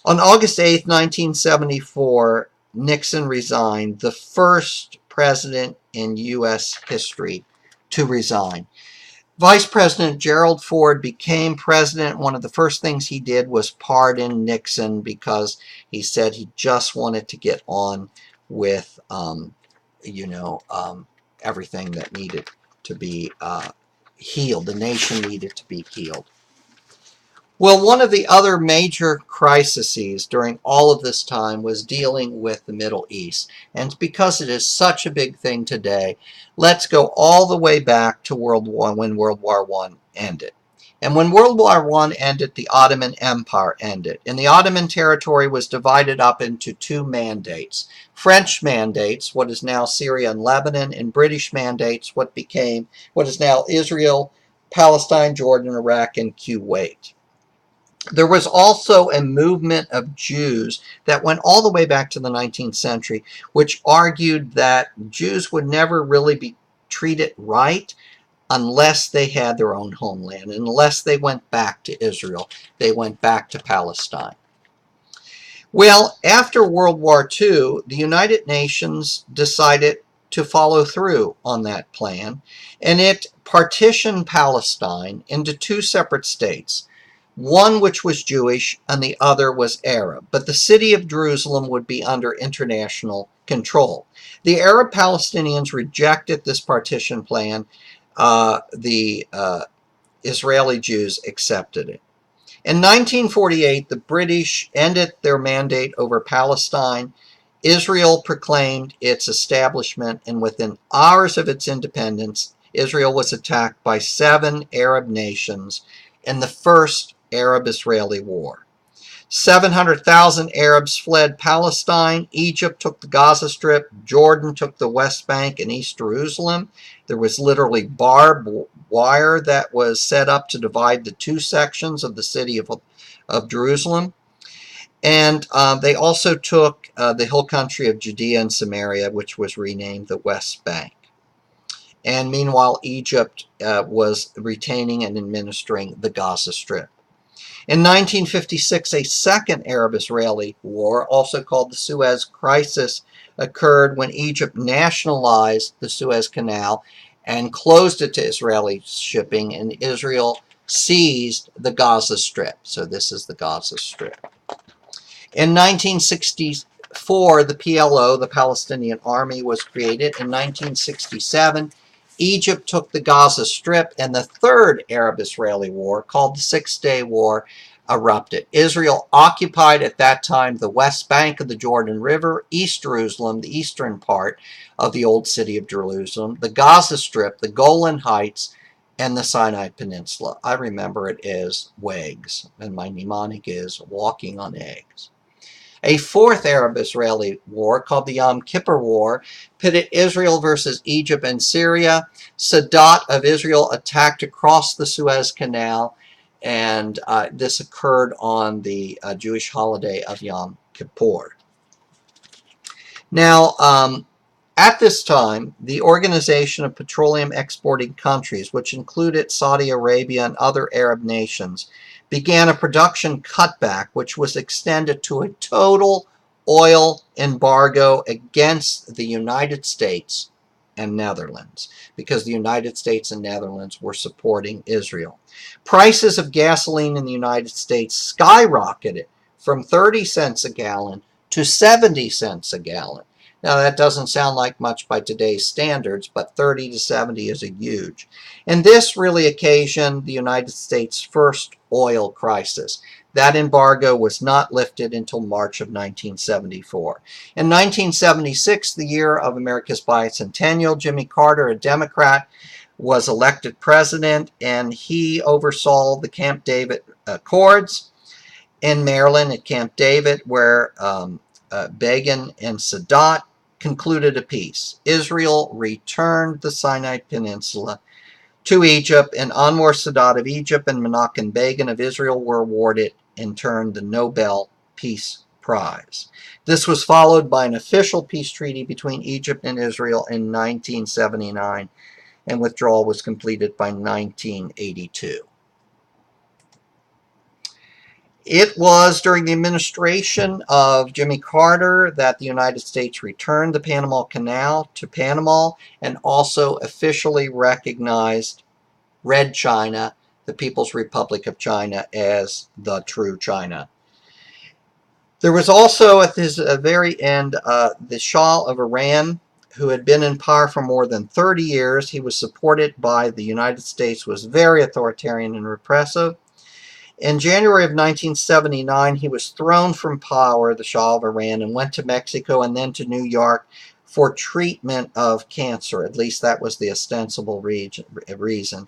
On August 8, 1974, Nixon resigned, the first president in U.S. history to resign. Vice President Gerald Ford became president. One of the first things he did was pardon Nixon because he said he just wanted to get on with, everything that needed to be healed. The nation needed to be healed. Well, one of the other major crises during all of this time was dealing with the Middle East. And because it is such a big thing today, let's go all the way back to when World War I ended. And when World War I ended, the Ottoman Empire ended. And the Ottoman territory was divided up into two mandates. French mandates, what is now Syria and Lebanon, and British mandates, what is now Israel, Palestine, Jordan, Iraq, and Kuwait. There was also a movement of Jews that went all the way back to the 19th century, which argued that Jews would never really be treated right unless they had their own homeland, unless they went back to Israel, they went back to Palestine. Well, after World War II, the United Nations decided to follow through on that plan, and it partitioned Palestine into two separate states. One which was Jewish and the other was Arab, but the city of Jerusalem would be under international control. The Arab Palestinians rejected this partition plan. The Israeli Jews accepted it. In 1948, the British ended their mandate over Palestine. Israel proclaimed its establishment, and within hours of its independence, Israel was attacked by 7 Arab nations in the First Arab-Israeli War. 700,000 Arabs fled Palestine. Egypt took the Gaza Strip. Jordan took the West Bank and East Jerusalem. There was literally barbed wire that was set up to divide the two sections of the city of Jerusalem. And they also took the hill country of Judea and Samaria, which was renamed the West Bank. And meanwhile, Egypt was retaining and administering the Gaza Strip. In 1956, a second Arab-Israeli war, also called the Suez Crisis, occurred when Egypt nationalized the Suez Canal and closed it to Israeli shipping, and Israel seized the Gaza Strip. So this is the Gaza Strip. In 1964, the PLO, the Palestinian Army, was created. In 1967, Egypt took the Gaza Strip, and the third Arab-Israeli war, called the Six-Day War, erupted. Israel occupied at that time the west bank of the Jordan River, East Jerusalem, the eastern part of the old city of Jerusalem, the Gaza Strip, the Golan Heights, and the Sinai Peninsula. I remember it as WEGS, and my mnemonic is walking on eggs. A fourth Arab-Israeli war, called the Yom Kippur War, pitted Israel versus Egypt and Syria. Sadat of Israel attacked across the Suez Canal, and this occurred on the Jewish holiday of Yom Kippur. Now, at this time, the Organization of Petroleum Exporting Countries, which included Saudi Arabia and other Arab nations, began a production cutback, which was extended to a total oil embargo against the United States and Netherlands, because the United States and Netherlands were supporting Israel. Prices of gasoline in the United States skyrocketed from 30 cents a gallon to 70 cents a gallon. Now, that doesn't sound like much by today's standards, but 30 to 70 is a huge. And this really occasioned the United States' first oil crisis. That embargo was not lifted until March of 1974. In 1976, the year of America's bicentennial, Jimmy Carter, a Democrat, was elected president, and he oversaw the Camp David Accords in Maryland at Camp David, where Begin and Sadat concluded a peace. Israel returned the Sinai Peninsula to Egypt, and Anwar Sadat of Egypt and Menachem Begin of Israel were awarded, in turn, the Nobel Peace Prize. This was followed by an official peace treaty between Egypt and Israel in 1979, and withdrawal was completed by 1982. It was during the administration of Jimmy Carter that the United States returned the Panama Canal to Panama and also officially recognized Red China, the People's Republic of China, as the true China. There was also, at this very end, the Shah of Iran, who had been in power for more than 30 years. He was supported by the United States, was very authoritarian and repressive. In January of 1979, he was thrown from power, the Shah of Iran, and went to Mexico and then to New York for treatment of cancer. At least that was the ostensible reason.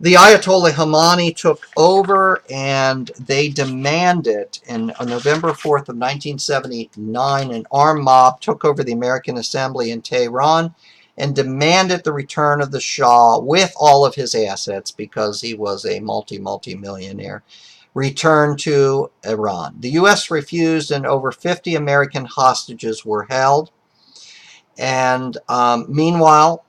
The Ayatollah Khomeini took over, and they demanded, on November 4th of 1979, an armed mob took over the American Assembly in Tehran and demanded the return of the Shah with all of his assets, because he was a multi-millionaire, returned to Iran. The U.S. refused, and over 50 American hostages were held. And meanwhile,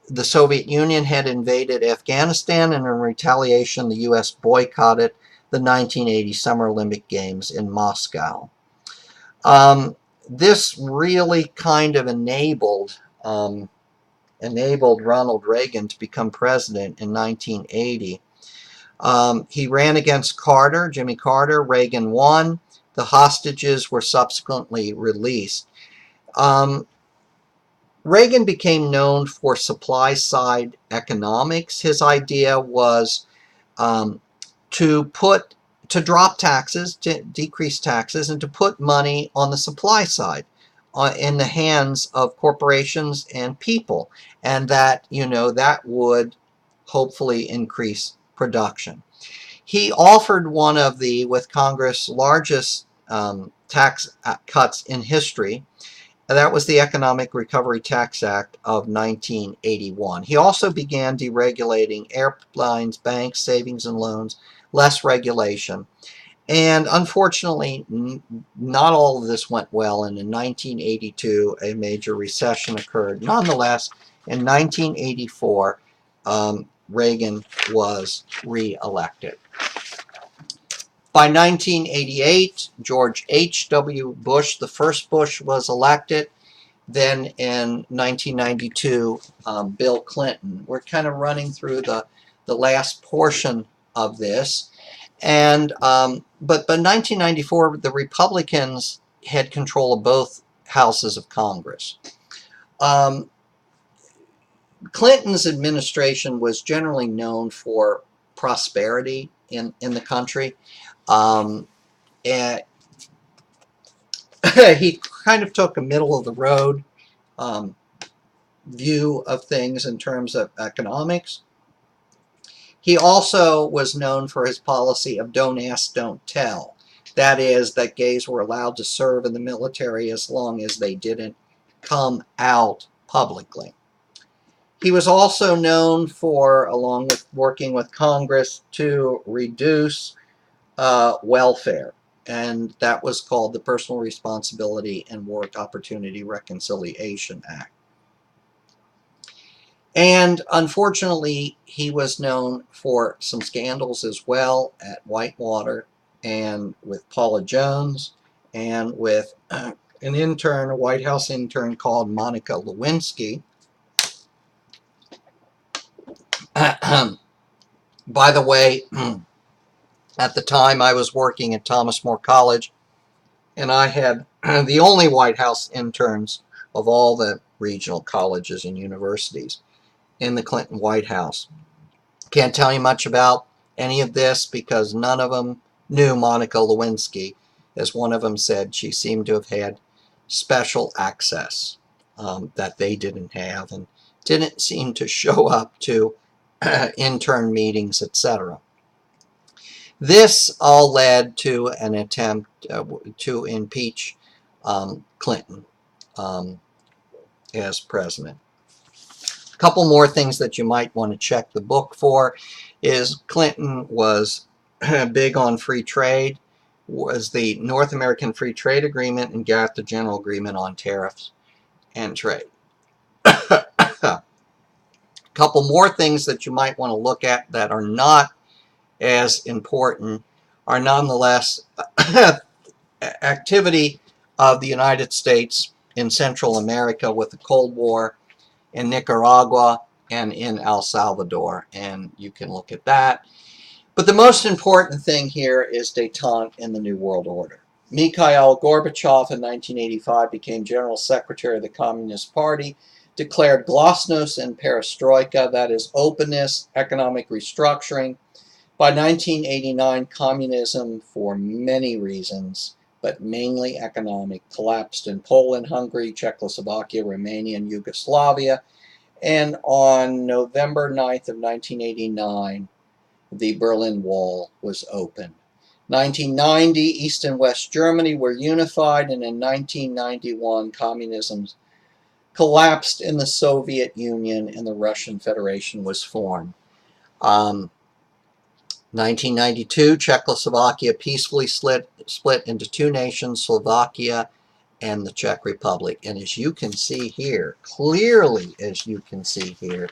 the Soviet Union had invaded Afghanistan, and in retaliation, the U.S. boycotted the 1980 Summer Olympic Games in Moscow. This really kind of enabled Ronald Reagan to become president in 1980. He ran against Carter, Jimmy Carter. Reagan won. The hostages were subsequently released. Reagan became known for supply-side economics. His idea was to drop taxes, to decrease taxes, and to put money on the supply side, in the hands of corporations and people, and that that would hopefully increase production. He offered one of the, with Congress, largest tax cuts in history. That was the Economic Recovery Tax Act of 1981. He also began deregulating airlines, banks, savings and loans, less regulation. And unfortunately, not all of this went well, and in 1982, a major recession occurred. Nonetheless, in 1984, Reagan was re-elected. By 1988, George H.W. Bush, the first Bush, was elected. Then in 1992, Bill Clinton. We're kind of running through the last portion of this. And but by 1994, the Republicans had control of both houses of Congress. Clinton's administration was generally known for prosperity in the country. And he kind of took a middle-of-the-road view of things in terms of economics. He also was known for his policy of don't ask, don't tell. That is, that gays were allowed to serve in the military as long as they didn't come out publicly. He was also known for, along with working with Congress, to reduce welfare, and that was called the Personal Responsibility and Work Opportunity Reconciliation Act. And unfortunately, he was known for some scandals as well at Whitewater and with Paula Jones and with an intern, a White House intern called Monica Lewinsky. By the way, at the time I was working at Thomas More College, and I had the only White House interns of all the regional colleges and universities in the Clinton White House. Can't tell you much about any of this because none of them knew Monica Lewinsky. As one of them said, she seemed to have had special access that they didn't have and didn't seem to show up to intern meetings, etc. This all led to an attempt to impeach Clinton as president. A couple more things that you might want to check the book for is Clinton was big on free trade, was the North American Free Trade Agreement and GATT, the General Agreement on Tariffs and Trade. A couple more things that you might want to look at that are not as important are nonetheless activity of the United States in Central America with the Cold War, in Nicaragua, and in El Salvador, and you can look at that. But the most important thing here is détente in the New World Order. Mikhail Gorbachev in 1985 became General Secretary of the Communist Party, declared glasnost and perestroika, that is openness, economic restructuring. By 1989, communism, for many reasons, but mainly economic, collapsed in Poland, Hungary, Czechoslovakia, Romania, and Yugoslavia. And on November 9th of 1989, the Berlin Wall was opened. 1990, East and West Germany were unified, and in 1991, communism collapsed in the Soviet Union and the Russian Federation was formed. 1992, Czechoslovakia peacefully split into two nations, Slovakia and the Czech Republic. And as you can see here, clearly as you can see here,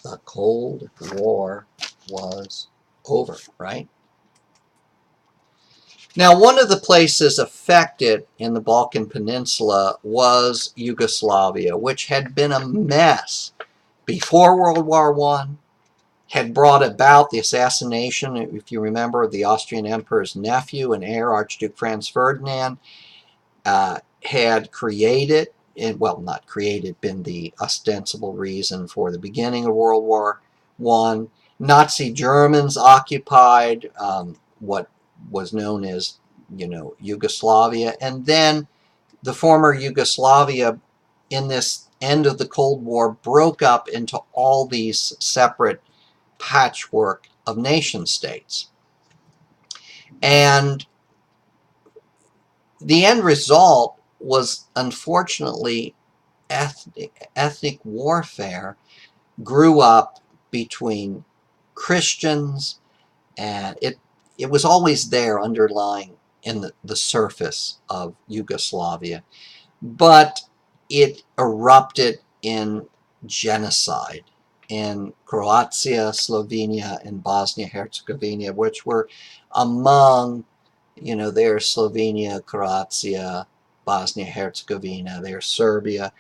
the Cold War was over, right? Now, one of the places affected in the Balkan Peninsula was Yugoslavia, which had been a mess before World War I, had brought about the assassination, if you remember, of the Austrian Emperor's nephew and heir, Archduke Franz Ferdinand, had created, well, not created, been the ostensible reason for the beginning of World War I. Nazi Germans occupied what was known as, Yugoslavia, and then the former Yugoslavia, in this end of the Cold War, broke up into all these separate patchwork of nation states. And the end result was, unfortunately, ethnic warfare grew up between Christians, and it was always there underlying in the surface of Yugoslavia, but it erupted in genocide in Croatia, Slovenia, and Bosnia-Herzegovina, which were among, there's Slovenia, Croatia, Bosnia-Herzegovina, there's Serbia.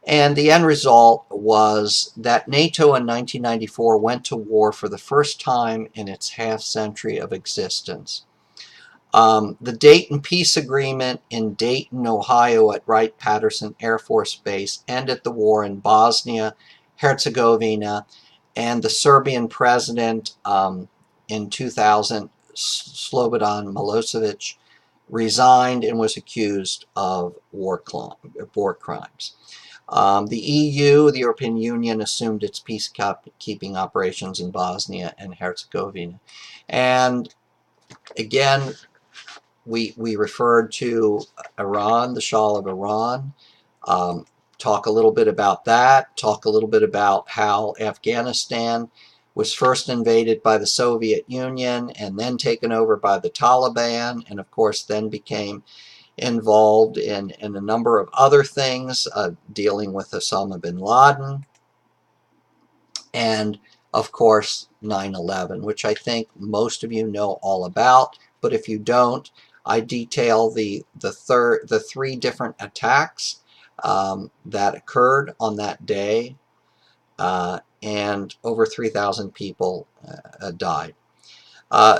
And the end result was that NATO in 1994 went to war for the first time in its half-century of existence. The Dayton Peace Agreement in Dayton, Ohio at Wright-Patterson Air Force Base ended the war in Bosnia-Herzegovina, and the Serbian president in 2000 Slobodan Milosevic resigned and was accused of war crimes. The EU, the European Union, assumed its peacekeeping operations in Bosnia and Herzegovina. And again, we referred to Iran, the Shah of Iran. Talk a little bit about that. Talk a little bit about how Afghanistan was first invaded by the Soviet Union and then taken over by the Taliban, and of course then became involved in a number of other things, dealing with Osama bin Laden, and of course 9/11, which I think most of you know all about. But if you don't, I detail the three different attacks that occurred on that day, and over 3,000 people died.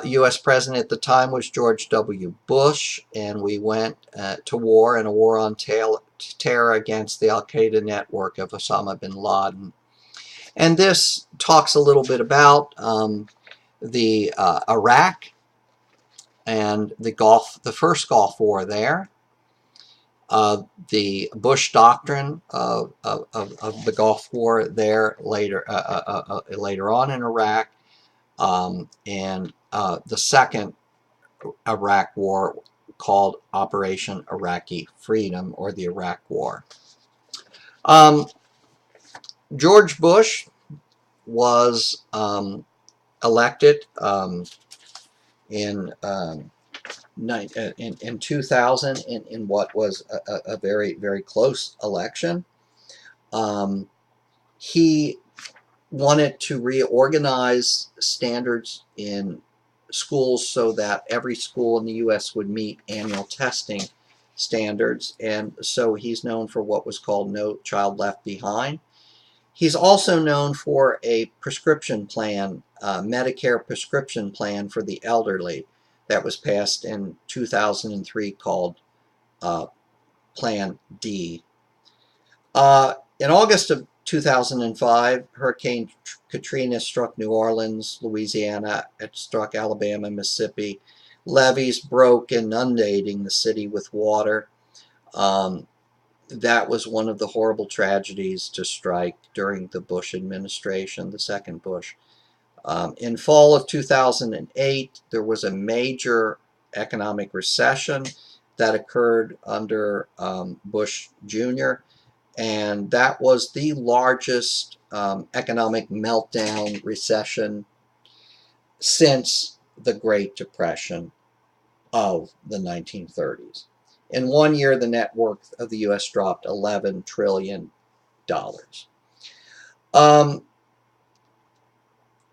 U.S. President at the time was George W. Bush, and we went to war, and a war on terror against the Al-Qaeda network of Osama bin Laden. And this talks a little bit about the Iraq and the first Gulf War there, the Bush doctrine of the Gulf War there later on in Iraq, and the second Iraq War called Operation Iraqi Freedom, or the Iraq War. George Bush was elected in 2000 in what was a very, very close election. He wanted to reorganize standards in schools so that every school in the U.S. would meet annual testing standards, and so he's known for what was called No Child Left Behind. He's also known for a prescription plan, Medicare prescription plan for the elderly, that was passed in 2003 called Plan D. In August of 2005, Hurricane Katrina struck New Orleans, Louisiana. It struck Alabama, Mississippi. Levees broke, inundating the city with water. That was one of the horrible tragedies to strike during the Bush administration, the second Bush. In fall of 2008, there was a major economic recession that occurred under Bush Jr., and that was the largest economic meltdown recession since the Great Depression of the 1930s. In 1 year, the net worth of the U.S. dropped $11 trillion.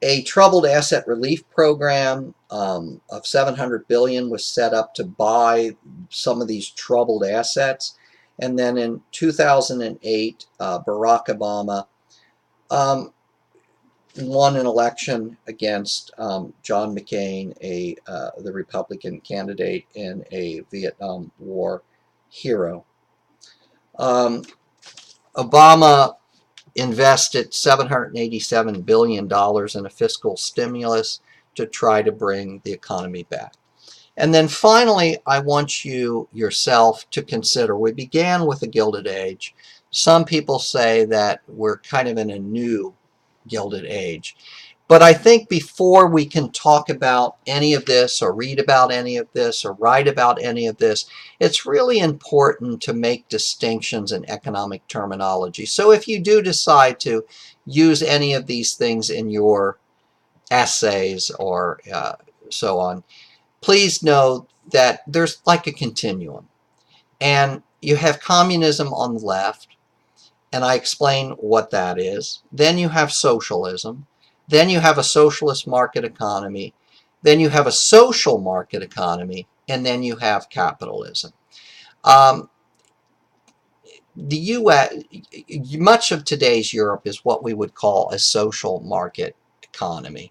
A troubled asset relief program of $700 billion was set up to buy some of these troubled assets. And then in 2008, Barack Obama won an election against John McCain, the Republican candidate and a Vietnam War hero. Obama invested $787 billion in a fiscal stimulus to try to bring the economy back. And then finally, I want you yourself to consider, we began with the Gilded Age. Some people say that we're kind of in a new Gilded Age. But I think before we can talk about any of this, or read about any of this, or write about any of this, it's really important to make distinctions in economic terminology. So if you do decide to use any of these things in your essays or so on, please know that there's like a continuum. And you have communism on the left, and I explain what that is. Then you have socialism. Then you have a socialist market economy. Then you have a social market economy. And then you have capitalism. The U.S., much of today's Europe is what we would call a social market economy.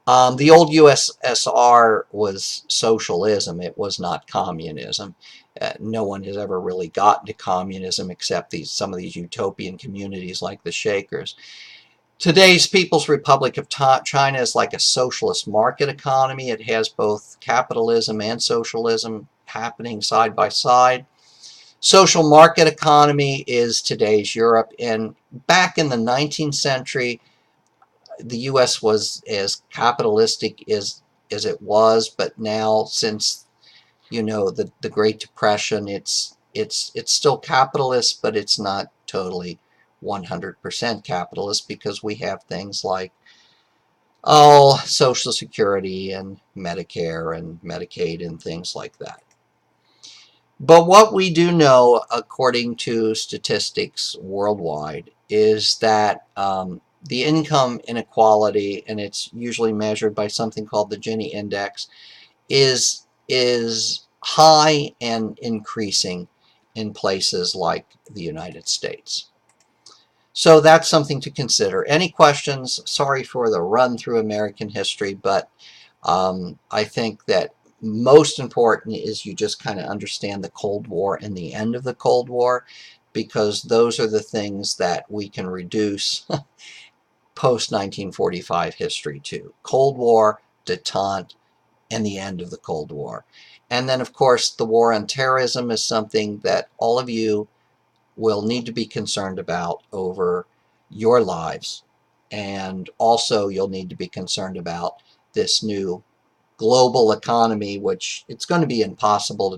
The old USSR was socialism. It was not communism. No one has ever really gotten to communism except some of these utopian communities like the Shakers. Today's People's Republic of China is like a socialist market economy. It has both capitalism and socialism happening side by side. Social market economy is today's Europe. And back in the 19th century, the U.S. was as capitalistic as it was, but now since the Great Depression, it's still capitalist, but it's not totally 100% capitalist because we have things like Social Security and Medicare and Medicaid and things like that. But what we do know, according to statistics worldwide, is that the income inequality, and it's usually measured by something called the Gini index, is high and increasing in places like the United States. So that's something to consider. Any questions? Sorry for the run through American history, but I think that most important is you just kind of understand the Cold War and the end of the Cold War, because those are the things that we can reduce post-1945 history to. Cold War, détente, and the end of the Cold War. And then, of course, the war on terrorism is something that all of you will need to be concerned about over your lives. And also, you'll need to be concerned about this new global economy, which it's going to be impossible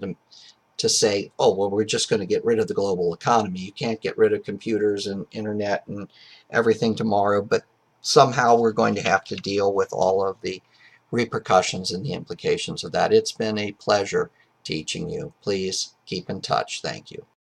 to say, oh, well, we're just going to get rid of the global economy. You can't get rid of computers and internet and everything tomorrow, but somehow we're going to have to deal with all of the repercussions and the implications of that. It's been a pleasure teaching you. Please keep in touch. Thank you.